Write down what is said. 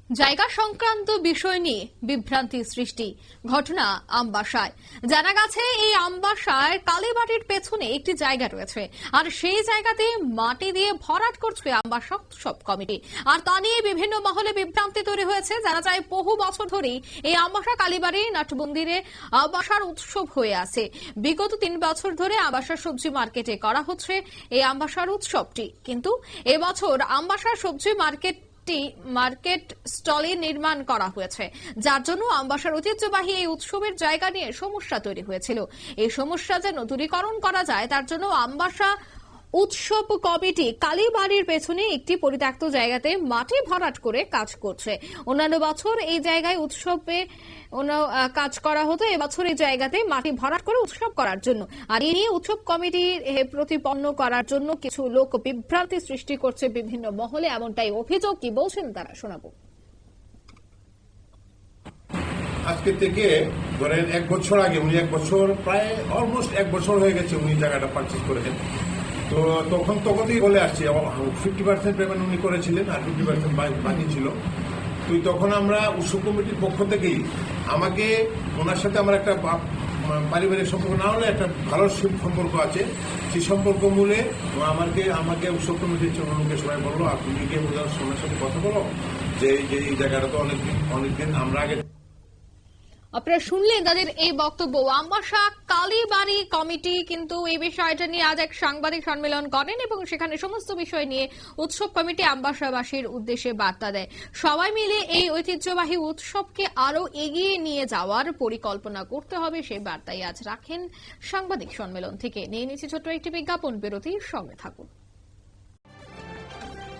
জায়গা সংক্রান্ত বিষয় নিয়ে বিভ্রান্তি সৃষ্টি ঘটনা আমবাসায়। জানা গেছে এই আমবাসায় কালীবাড়ির পেছনে একটি জায়গা রয়েছে, আর সেই জায়গাতে মাটি দিয়ে ভরাট করছে আমবাসা উৎসব কমিটি। আর তা নিয়ে বিভিন্ন মহলে বিভ্রান্তি তৈরি হয়েছে। জানা যায় বহু বছর ধরেই এই আমবাসা কালীবাড়ি নাটমন্দিরে আমবাসার উৎসব হয়ে আছে। বিগত 3 বছর ধরে আমবাসা সবজি মার্কেটে করা হচ্ছে এই আমবাসার উৎসবটি, কিন্তু এবছর আমবাসার সবজি মার্কেট স্টলে নির্মাণ করা হয়েছে, যার জন্য আমবাসার ঐতিহ্যবাহী এই উৎসবের জায়গা নিয়ে সমস্যা তৈরি হয়েছিল। এই সমস্যা যেন দূরীকরণ করা যায়, তার জন্য আমবাসা উৎসব কমিটি কালীবাড়ির পেছনে একটি পরিত্যক্ত জায়গাতে মাটি ভরাট করে কাজ করছে। অন্যান্য বছর এই জায়গায় উৎসবে কাজ করা হতো, এবছর এই জায়গাতে মাটি ভরাট করে উৎসব করার জন্য। আর এই নিয়ে উৎসব কমিটির প্রতিপন্ন করার জন্য কিছু লোক বিভ্রান্তি সৃষ্টি করছে বিভিন্ন মহলে, এমনটাই অভিযোগ। কি বলছেন তারা, শোনাবো। আজকে থেকে ধরেন 1 বছর আগে উনি 1 বছর প্রায় অলমোস্ট 1 বছর হয়ে গেছে উনি জায়গাটা পারচেজ করেছেন। তো তখনই বলে আসছি 50% পেমেন্ট উনি করেছিলেন আর 50% বাকি ছিল। তো তখন আমরা উৎসব কমিটির পক্ষ থেকেই আমাকে ওনার সাথে আমার একটা পারিবারিক সম্পর্ক না হলে একটা ভালো সম্পর্ক আছে, সেই সম্পর্ক মূলে আমাকে উৎসব কমিটির লোকে সবাই বললো, তুমি গিয়ে ওনার সাথে কথা বলো যে এই জায়গাটা তো অনেকদিন আমরা আগে। আপনারা শুনলেন তাদের এই বক্তব্য। আমবাসা কালীবাড়ি কমিটি কিন্তু এই বিষয়টা নিয়ে আজ এক সাংবাদিক সম্মেলন করেন এবং সেখানে সমস্ত বিষয় নিয়ে উৎসব কমিটি আমবাসাবাসীর উদ্দেশ্যে বার্তা দেয়। সবাই মিলে এই ঐতিহ্যবাহী উৎসবকে আরো এগিয়ে নিয়ে যাওয়ার পরিকল্পনা করতে হবে, সেই বার্তাই আজ রাখেন সাংবাদিক সম্মেলন থেকে। নিয়ে নিচ্ছে ছোট্ট একটি বিজ্ঞাপন বিরতির সঙ্গে থাকুন।